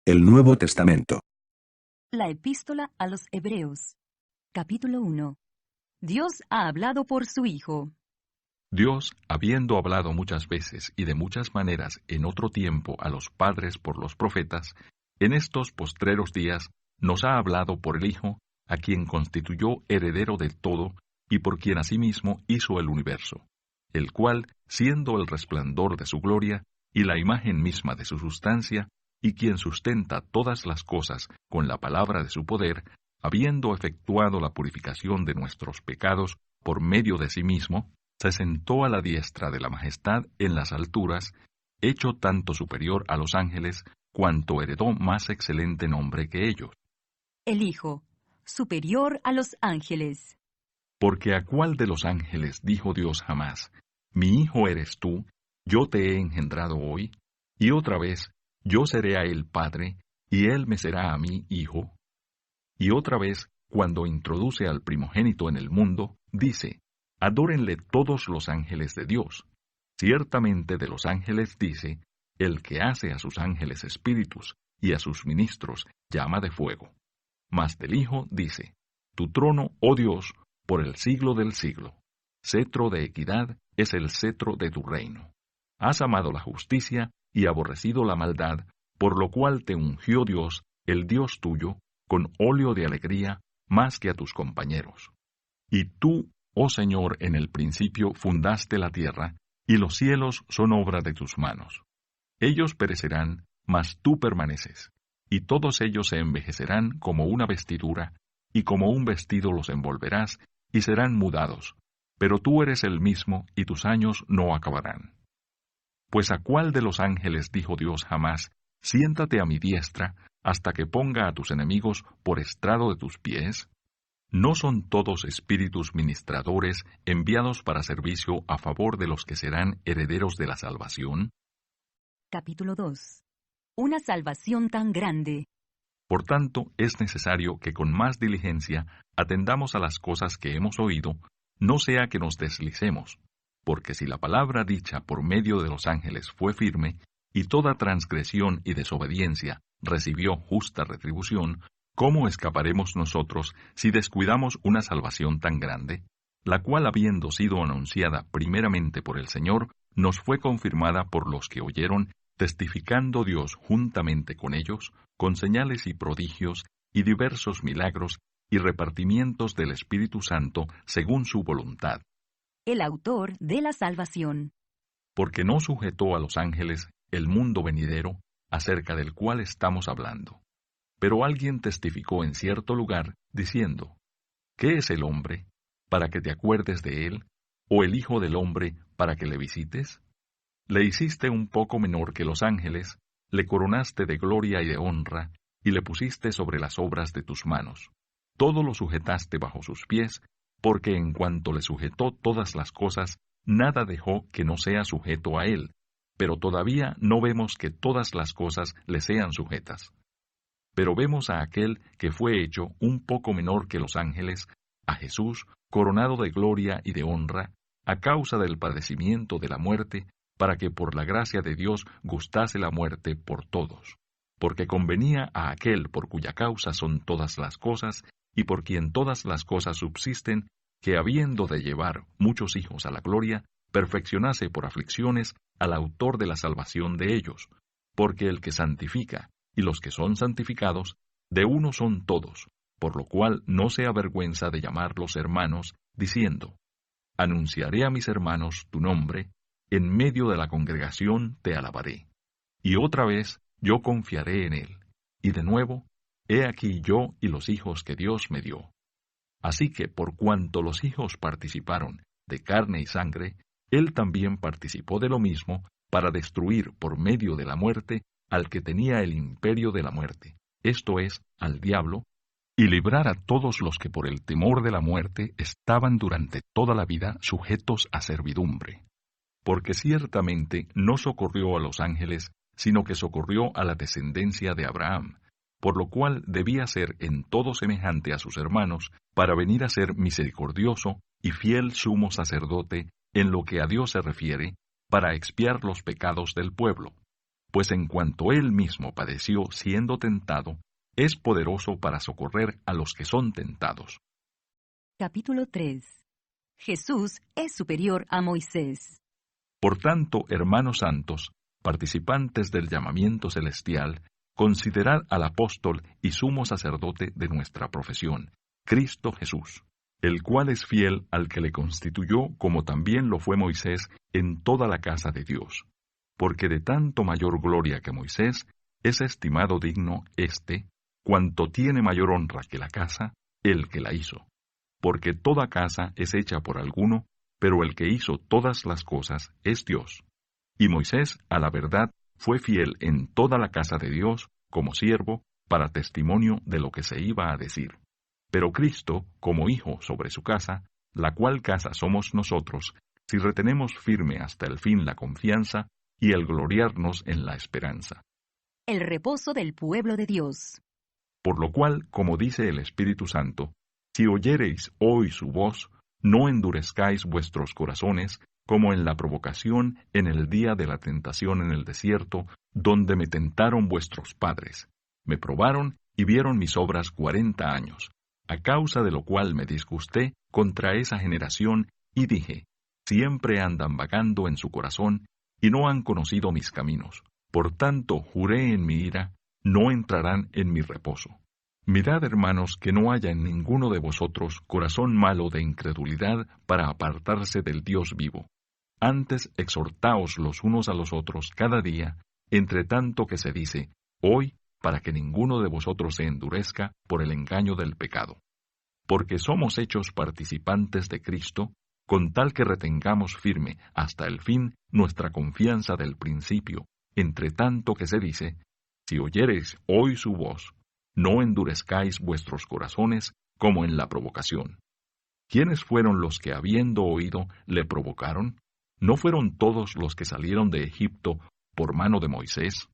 El Nuevo Testamento. La Epístola a los Hebreos. Capítulo 1. Dios ha hablado por su Hijo. Dios, habiendo hablado muchas veces y de muchas maneras en otro tiempo a los padres por los profetas, en estos postreros días nos ha hablado por el Hijo, a quien constituyó heredero de todo y por quien asimismo hizo el universo, el cual, siendo el resplandor de su gloria y la imagen misma de su sustancia, y quien sustenta todas las cosas con la palabra de su poder, habiendo efectuado la purificación de nuestros pecados por medio de sí mismo, se sentó a la diestra de la majestad en las alturas, hecho tanto superior a los ángeles, cuanto heredó más excelente nombre que ellos. El Hijo, superior a los ángeles. Porque a cuál de los ángeles dijo Dios jamás, mi hijo eres tú, yo te he engendrado hoy, y otra vez, yo seré a él padre, y él me será a mí hijo. Y otra vez, cuando introduce al primogénito en el mundo, dice, adórenle todos los ángeles de Dios. Ciertamente de los ángeles dice, el que hace a sus ángeles espíritus, y a sus ministros llama de fuego. Mas del Hijo dice, tu trono, oh Dios, por el siglo del siglo. Cetro de equidad es el cetro de tu reino. Has amado la justicia y aborrecido la maldad, por lo cual te ungió Dios, el Dios tuyo, con óleo de alegría, más que a tus compañeros. Y tú, oh Señor, en el principio fundaste la tierra, y los cielos son obra de tus manos. Ellos perecerán, mas tú permaneces, y todos ellos se envejecerán como una vestidura, y como un vestido los envolverás, y serán mudados, pero tú eres el mismo, y tus años no acabarán. Pues a cuál de los ángeles dijo Dios jamás, siéntate a mi diestra, hasta que ponga a tus enemigos por estrado de tus pies? ¿No son todos espíritus ministradores enviados para servicio a favor de los que serán herederos de la salvación? Capítulo 2. Una salvación tan grande. Por tanto, es necesario que con más diligencia atendamos a las cosas que hemos oído, no sea que nos deslicemos, porque si la palabra dicha por medio de los ángeles fue firme, y toda transgresión y desobediencia recibió justa retribución, ¿cómo escaparemos nosotros si descuidamos una salvación tan grande, la cual habiendo sido anunciada primeramente por el Señor, nos fue confirmada por los que oyeron, testificando Dios juntamente con ellos, con señales y prodigios, y diversos milagros, y repartimientos del Espíritu Santo según su voluntad? El autor de la salvación. Porque no sujetó a los ángeles el mundo venidero, acerca del cual estamos hablando. Pero alguien testificó en cierto lugar, diciendo, ¿qué es el hombre, para que te acuerdes de él, o el hijo del hombre, para que le visites? Le hiciste un poco menor que los ángeles, le coronaste de gloria y de honra, y le pusiste sobre las obras de tus manos. Todo lo sujetaste bajo sus pies, porque en cuanto le sujetó todas las cosas, nada dejó que no sea sujeto a él, pero todavía no vemos que todas las cosas le sean sujetas. Pero vemos a aquel que fue hecho un poco menor que los ángeles, a Jesús, coronado de gloria y de honra, a causa del padecimiento de la muerte, para que por la gracia de Dios gustase la muerte por todos. Porque convenía a aquel por cuya causa son todas las cosas, y por quien todas las cosas subsisten, que habiendo de llevar muchos hijos a la gloria, perfeccionase por aflicciones al autor de la salvación de ellos. Porque el que santifica, y los que son santificados, de uno son todos, por lo cual no se avergüenza de llamarlos hermanos, diciendo, anunciaré a mis hermanos tu nombre, en medio de la congregación te alabaré. Y otra vez yo confiaré en él, y de nuevo, he aquí yo y los hijos que Dios me dio. Así que por cuanto los hijos participaron de carne y sangre, él también participó de lo mismo para destruir por medio de la muerte al que tenía el imperio de la muerte, esto es, al diablo, y librar a todos los que por el temor de la muerte estaban durante toda la vida sujetos a servidumbre. Porque ciertamente no socorrió a los ángeles, sino que socorrió a la descendencia de Abraham, por lo cual debía ser en todo semejante a sus hermanos, para venir a ser misericordioso y fiel sumo sacerdote en lo que a Dios se refiere, para expiar los pecados del pueblo. pues en cuanto él mismo padeció siendo tentado, es poderoso para socorrer a los que son tentados. Capítulo 3. Jesús es superior a Moisés. Por tanto, hermanos santos, participantes del llamamiento celestial, considerad al apóstol y sumo sacerdote de nuestra profesión, Cristo Jesús, el cual es fiel al que le constituyó, como también lo fue Moisés en toda la casa de Dios. Porque de tanto mayor gloria que Moisés, es estimado digno cuanto tiene mayor honra que la casa, el que la hizo. Porque toda casa es hecha por alguno, pero el que hizo todas las cosas es Dios. Y Moisés, a la verdad, fue fiel en toda la casa de Dios, como siervo, para testimonio de lo que se iba a decir. Pero Cristo, como hijo sobre su casa, la cual casa somos nosotros, si retenemos firme hasta el fin la confianza y el gloriarnos en la esperanza. El reposo del pueblo de Dios. Por lo cual, como dice el Espíritu Santo, si oyereis hoy su voz, no endurezcáis vuestros corazones, como en la provocación en el día de la tentación en el desierto, donde me tentaron vuestros padres. Me probaron y vieron mis obras 40 años, a causa de lo cual me disgusté contra esa generación, y dije, siempre andan vagando en su corazón, y no han conocido mis caminos. Por tanto, juré en mi ira, no entrarán en mi reposo. Mirad, hermanos, que no haya en ninguno de vosotros corazón malo de incredulidad para apartarse del Dios vivo. Antes exhortaos los unos a los otros cada día, entre tanto que se dice, hoy, para que ninguno de vosotros se endurezca por el engaño del pecado. Porque somos hechos participantes de Cristo, con tal que retengamos firme hasta el fin nuestra confianza del principio, entre tanto que se dice, si oyereis hoy su voz, no endurezcáis vuestros corazones como en la provocación. ¿Quiénes fueron los que habiendo oído le provocaron? ¿No fueron todos los que salieron de Egipto por mano de Moisés?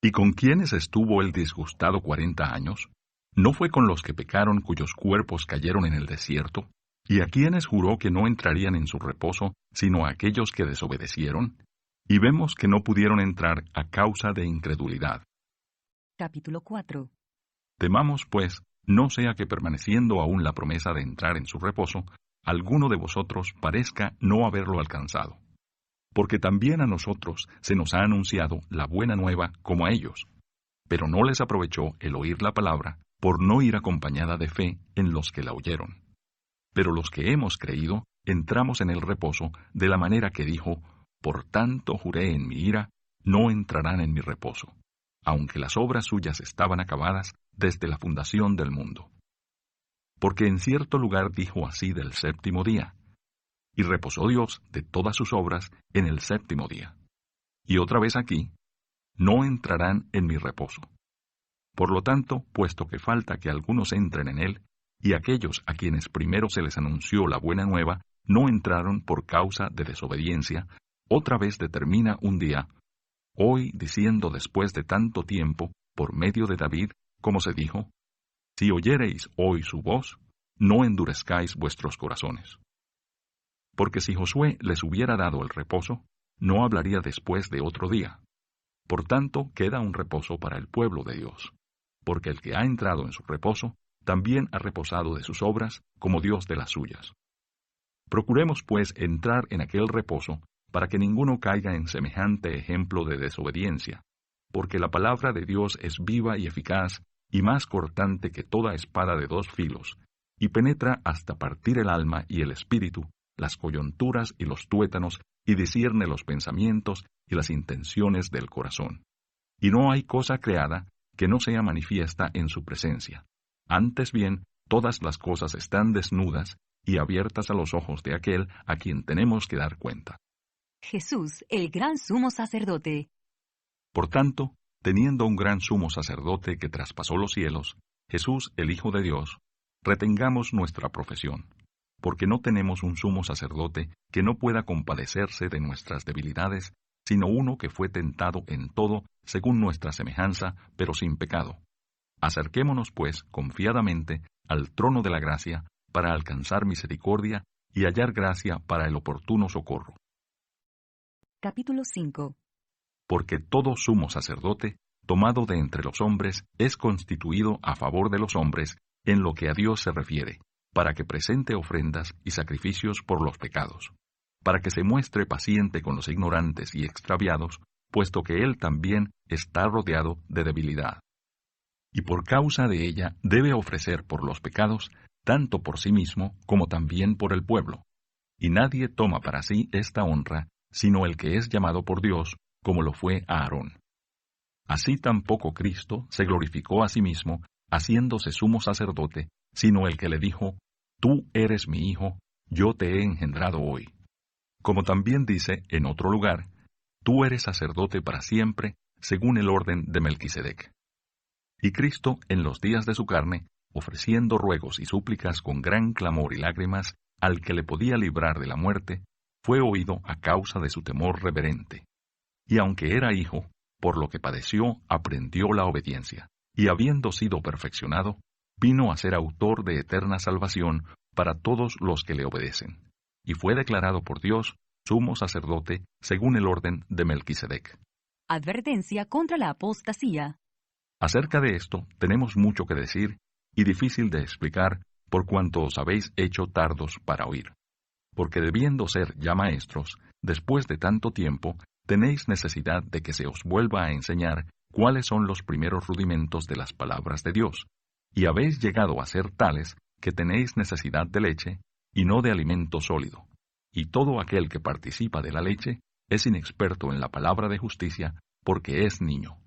¿Y con quiénes estuvo él disgustado 40 años? ¿No fue con los que pecaron cuyos cuerpos cayeron en el desierto? ¿Y a quiénes juró que no entrarían en su reposo, sino a aquellos que desobedecieron? Y vemos que no pudieron entrar a causa de incredulidad. Capítulo 4. Temamos, pues, no sea que permaneciendo aún la promesa de entrar en su reposo, alguno de vosotros parezca no haberlo alcanzado. Porque también a nosotros se nos ha anunciado la buena nueva como a ellos, pero no les aprovechó el oír la palabra, por no ir acompañada de fe en los que la oyeron. Pero los que hemos creído, entramos en el reposo de la manera que dijo, por tanto juré en mi ira, no entrarán en mi reposo, aunque las obras suyas estaban acabadas desde la fundación del mundo. Porque en cierto lugar dijo así del séptimo día, y reposó Dios de todas sus obras en el séptimo día. Y otra vez aquí, no entrarán en mi reposo. Por lo tanto, puesto que falta que algunos entren en él, y aquellos a quienes primero se les anunció la buena nueva, no entraron por causa de desobediencia, otra vez determina un día, hoy diciendo después de tanto tiempo, por medio de David, como se dijo, si oyereis hoy su voz, no endurezcáis vuestros corazones. Porque si Josué les hubiera dado el reposo, no hablaría después de otro día. Por tanto, queda un reposo para el pueblo de Dios, porque el que ha entrado en su reposo, también ha reposado de sus obras, como Dios de las suyas. Procuremos, pues, entrar en aquel reposo, para que ninguno caiga en semejante ejemplo de desobediencia, porque la palabra de Dios es viva y eficaz, y más cortante que toda espada de 2 filos, y penetra hasta partir el alma y el espíritu, las coyunturas y los tuétanos, y discierne los pensamientos y las intenciones del corazón. Y no hay cosa creada que no sea manifiesta en su presencia. Antes bien, todas las cosas están desnudas y abiertas a los ojos de aquel a quien tenemos que dar cuenta. Jesús, el gran sumo sacerdote. Por tanto, teniendo un gran sumo sacerdote que traspasó los cielos, Jesús, el Hijo de Dios, retengamos nuestra profesión, porque no tenemos un sumo sacerdote que no pueda compadecerse de nuestras debilidades, sino uno que fue tentado en todo según nuestra semejanza, pero sin pecado. Acerquémonos, pues, confiadamente al trono de la gracia, para alcanzar misericordia y hallar gracia para el oportuno socorro. Capítulo 5. porque todo sumo sacerdote, tomado de entre los hombres, es constituido a favor de los hombres en lo que a Dios se refiere, para que presente ofrendas y sacrificios por los pecados, para que se muestre paciente con los ignorantes y extraviados, puesto que él también está rodeado de debilidad. Y por causa de ella debe ofrecer por los pecados, tanto por sí mismo como también por el pueblo. Y nadie toma para sí esta honra, sino el que es llamado por Dios, como lo fue Aarón. Así tampoco Cristo se glorificó a sí mismo, haciéndose sumo sacerdote, sino el que le dijo, «Tú eres mi hijo, yo te he engendrado hoy». Como también dice en otro lugar, «Tú eres sacerdote para siempre, según el orden de Melquisedec». Y Cristo, en los días de su carne, ofreciendo ruegos y súplicas con gran clamor y lágrimas al que le podía librar de la muerte, fue oído a causa de su temor reverente. Y aunque era hijo, por lo que padeció, aprendió la obediencia, y habiendo sido perfeccionado, vino a ser autor de eterna salvación para todos los que le obedecen, y fue declarado por Dios sumo sacerdote según el orden de Melquisedec. Advertencia contra la apostasía. Acerca de esto tenemos mucho que decir y difícil de explicar por cuanto os habéis hecho tardos para oír. Porque debiendo ser ya maestros, después de tanto tiempo, tenéis necesidad de que se os vuelva a enseñar cuáles son los primeros rudimentos de las palabras de Dios, y habéis llegado a ser tales que tenéis necesidad de leche y no de alimento sólido. Y todo aquel que participa de la leche es inexperto en la palabra de justicia porque es niño.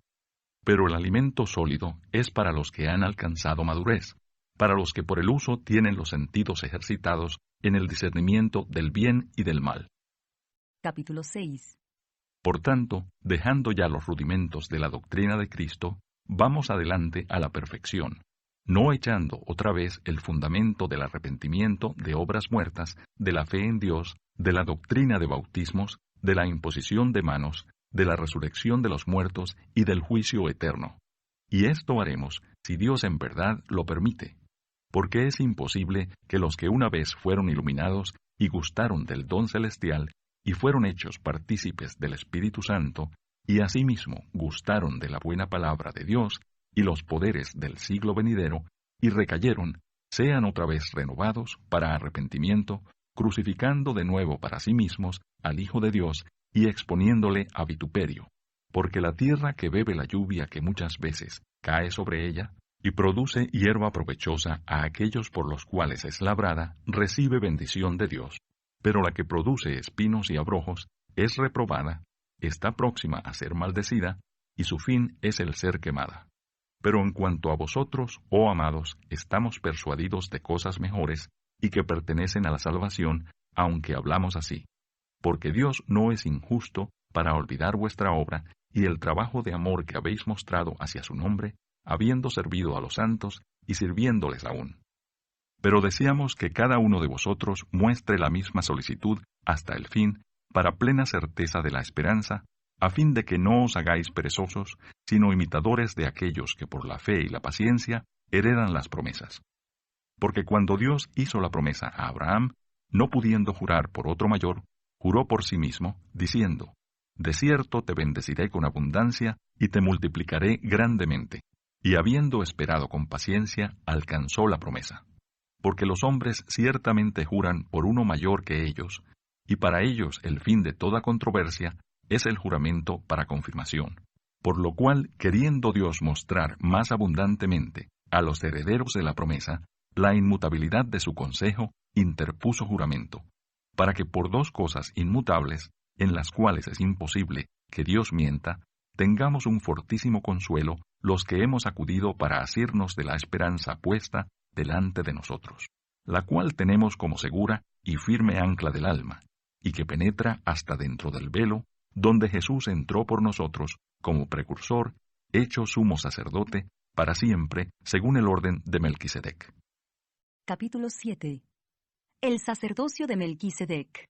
Pero el alimento sólido es para los que han alcanzado madurez, para los que por el uso tienen los sentidos ejercitados en el discernimiento del bien y del mal. Capítulo 6. Por tanto, dejando ya los rudimentos de la doctrina de Cristo, vamos adelante a la perfección, no echando otra vez el fundamento del arrepentimiento de obras muertas, de la fe en Dios, de la doctrina de bautismos, de la imposición de manos, de la resurrección de los muertos y del juicio eterno. Y esto haremos si Dios en verdad lo permite, porque es imposible que los que una vez fueron iluminados y gustaron del don celestial y fueron hechos partícipes del Espíritu Santo, y asimismo gustaron de la buena palabra de Dios y los poderes del siglo venidero, y recayeron, sean otra vez renovados para arrepentimiento, crucificando de nuevo para sí mismos al Hijo de Dios y exponiéndole a vituperio, porque la tierra que bebe la lluvia que muchas veces cae sobre ella, y produce hierba provechosa a aquellos por los cuales es labrada, recibe bendición de Dios. Pero la que produce espinos y abrojos es reprobada, está próxima a ser maldecida, y su fin es el ser quemada. Pero en cuanto a vosotros, oh amados, estamos persuadidos de cosas mejores, y que pertenecen a la salvación, aunque hablamos así. Porque Dios no es injusto para olvidar vuestra obra y el trabajo de amor que habéis mostrado hacia su nombre, habiendo servido a los santos y sirviéndoles aún. Pero deseamos que cada uno de vosotros muestre la misma solicitud hasta el fin, para plena certeza de la esperanza, a fin de que no os hagáis perezosos, sino imitadores de aquellos que por la fe y la paciencia heredan las promesas. Porque cuando Dios hizo la promesa a Abraham, no pudiendo jurar por otro mayor, juró por sí mismo, diciendo, «De cierto te bendeciré con abundancia y te multiplicaré grandemente». Y habiendo esperado con paciencia, alcanzó la promesa. Porque los hombres ciertamente juran por uno mayor que ellos, y para ellos el fin de toda controversia es el juramento para confirmación. Por lo cual, queriendo Dios mostrar más abundantemente a los herederos de la promesa la inmutabilidad de su consejo, interpuso juramento, para que por dos cosas inmutables, en las cuales es imposible que Dios mienta, tengamos un fortísimo consuelo los que hemos acudido para asirnos de la esperanza puesta delante de nosotros, la cual tenemos como segura y firme ancla del alma, y que penetra hasta dentro del velo, donde Jesús entró por nosotros como precursor, hecho sumo sacerdote, para siempre, según el orden de Melquisedec. Capítulo 7. El sacerdocio de Melquisedec.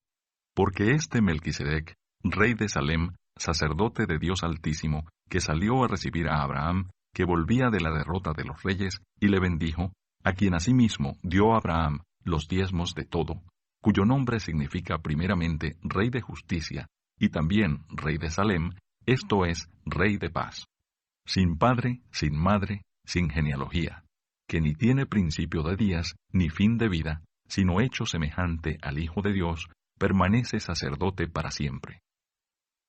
Porque este Melquisedec, rey de Salem, sacerdote de Dios Altísimo, que salió a recibir a Abraham, que volvía de la derrota de los reyes, y le bendijo, a quien asimismo dio a Abraham los diezmos de todo, cuyo nombre significa primeramente Rey de Justicia, y también Rey de Salem, esto es, Rey de paz, sin padre, sin madre, sin genealogía, que ni tiene principio de días ni fin de vida, sino hecho semejante al Hijo de Dios, permanece sacerdote para siempre.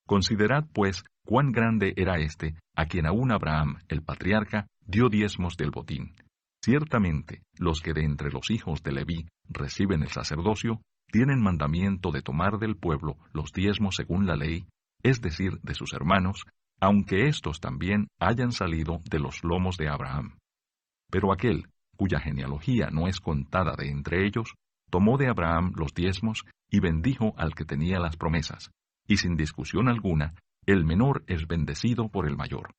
Considerad, pues, cuán grande era éste, a quien aún Abraham, el patriarca, dio diezmos del botín. Ciertamente, los que de entre los hijos de Leví reciben el sacerdocio, tienen mandamiento de tomar del pueblo los diezmos según la ley, es decir, de sus hermanos, aunque éstos también hayan salido de los lomos de Abraham. Pero aquel, cuya genealogía no es contada de entre ellos, tomó de Abraham los diezmos y bendijo al que tenía las promesas, y sin discusión alguna, el menor es bendecido por el mayor.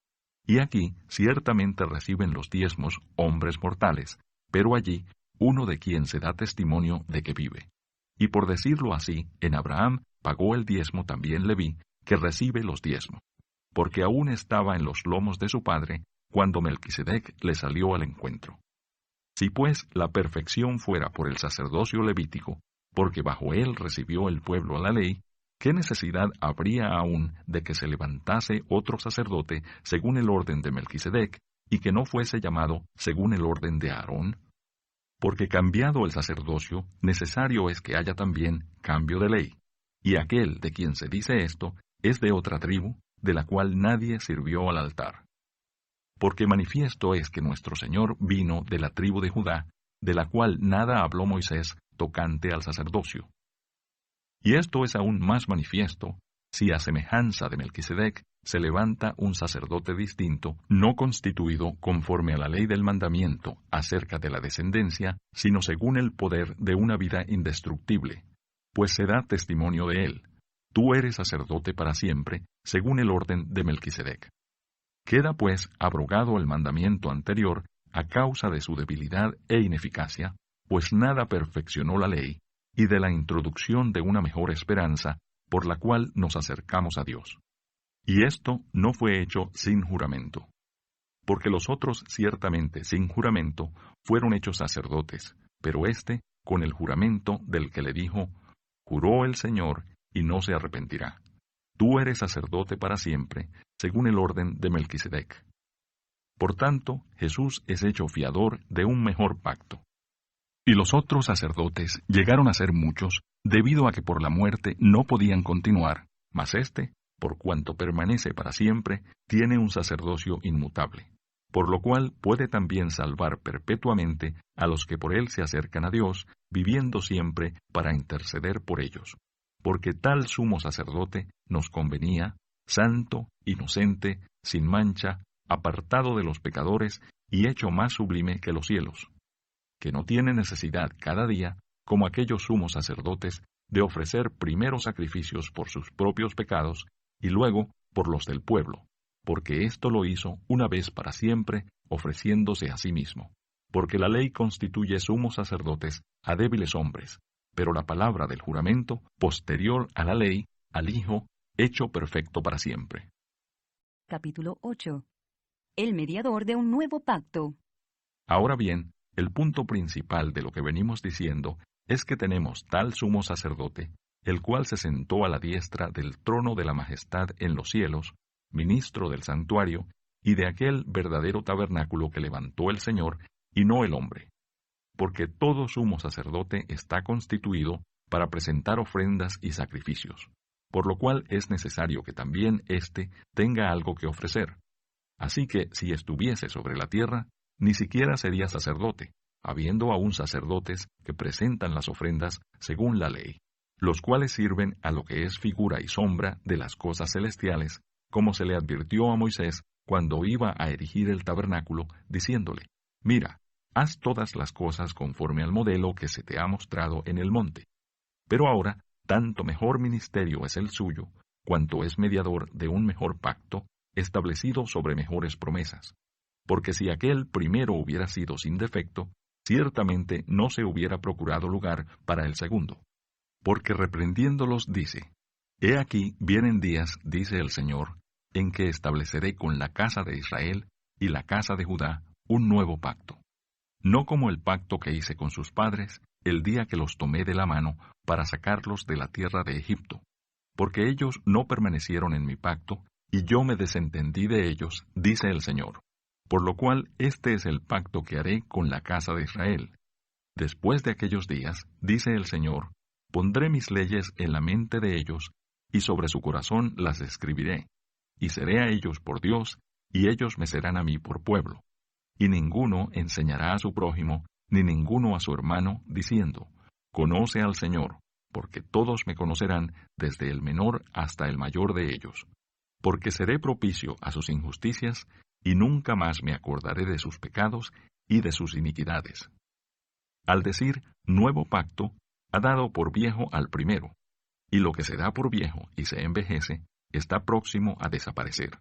Y aquí ciertamente reciben los diezmos hombres mortales, pero allí uno de quien se da testimonio de que vive. Y por decirlo así, en Abraham pagó el diezmo también Leví, que recibe los diezmos, porque aún estaba en los lomos de su padre, cuando Melquisedec le salió al encuentro. Si pues la perfección fuera por el sacerdocio levítico, porque bajo él recibió el pueblo la ley, ¿qué necesidad habría aún de que se levantase otro sacerdote según el orden de Melquisedec, y que no fuese llamado según el orden de Aarón? Porque cambiado el sacerdocio, necesario es que haya también cambio de ley, y aquel de quien se dice esto es de otra tribu, de la cual nadie sirvió al altar. Porque manifiesto es que nuestro Señor vino de la tribu de Judá, de la cual nada habló Moisés tocante al sacerdocio. Y esto es aún más manifiesto, si a semejanza de Melquisedec se levanta un sacerdote distinto, no constituido conforme a la ley del mandamiento acerca de la descendencia, sino según el poder de una vida indestructible, pues se da testimonio de él. Tú eres sacerdote para siempre, según el orden de Melquisedec. Queda pues abrogado el mandamiento anterior a causa de su debilidad e ineficacia, pues nada perfeccionó la ley, y de la introducción de una mejor esperanza, por la cual nos acercamos a Dios. Y esto no fue hecho sin juramento. Porque los otros ciertamente sin juramento fueron hechos sacerdotes, pero éste con el juramento del que le dijo, juró el Señor y no se arrepentirá. Tú eres sacerdote para siempre, según el orden de Melquisedec. Por tanto, Jesús es hecho fiador de un mejor pacto. Y los otros sacerdotes llegaron a ser muchos, debido a que por la muerte no podían continuar, mas éste, por cuanto permanece para siempre, tiene un sacerdocio inmutable, por lo cual puede también salvar perpetuamente a los que por él se acercan a Dios, viviendo siempre para interceder por ellos. Porque tal sumo sacerdote nos convenía, santo, inocente, sin mancha, apartado de los pecadores y hecho más sublime que los cielos, que no tiene necesidad cada día, como aquellos sumos sacerdotes, de ofrecer primero sacrificios por sus propios pecados y luego por los del pueblo, porque esto lo hizo una vez para siempre, ofreciéndose a sí mismo. Porque la ley constituye sumos sacerdotes a débiles hombres, pero la palabra del juramento, posterior a la ley, al Hijo, hecho perfecto para siempre. Capítulo 8. El mediador de un nuevo pacto. Ahora bien, el punto principal de lo que venimos diciendo es que tenemos tal sumo sacerdote, el cual se sentó a la diestra del trono de la majestad en los cielos, ministro del santuario, y de aquel verdadero tabernáculo que levantó el Señor, y no el hombre. Porque todo sumo sacerdote está constituido para presentar ofrendas y sacrificios, por lo cual es necesario que también éste tenga algo que ofrecer. Así que si estuviese sobre la tierra, ni siquiera sería sacerdote, habiendo aún sacerdotes que presentan las ofrendas según la ley, los cuales sirven a lo que es figura y sombra de las cosas celestiales, como se le advirtió a Moisés cuando iba a erigir el tabernáculo, diciéndole, mira, haz todas las cosas conforme al modelo que se te ha mostrado en el monte. Pero ahora, tanto mejor ministerio es el suyo, cuanto es mediador de un mejor pacto, establecido sobre mejores promesas. Porque si aquel primero hubiera sido sin defecto, ciertamente no se hubiera procurado lugar para el segundo. Porque reprendiéndolos dice, He aquí vienen días, dice el Señor, en que estableceré con la casa de Israel y la casa de Judá un nuevo pacto. No como el pacto que hice con sus padres el día que los tomé de la mano para sacarlos de la tierra de Egipto, porque ellos no permanecieron en mi pacto, y yo me desentendí de ellos, dice el Señor. Por lo cual este es el pacto que haré con la casa de Israel. Después de aquellos días, dice el Señor, pondré mis leyes en la mente de ellos, y sobre su corazón las escribiré, y seré a ellos por Dios, y ellos me serán a mí por pueblo. Y ninguno enseñará a su prójimo, ni ninguno a su hermano, diciendo, conoce al Señor, porque todos me conocerán, desde el menor hasta el mayor de ellos. Porque seré propicio a sus injusticias, y nunca más me acordaré de sus pecados y de sus iniquidades. Al decir nuevo pacto, ha dado por viejo al primero, y lo que se da por viejo y se envejece, está próximo a desaparecer.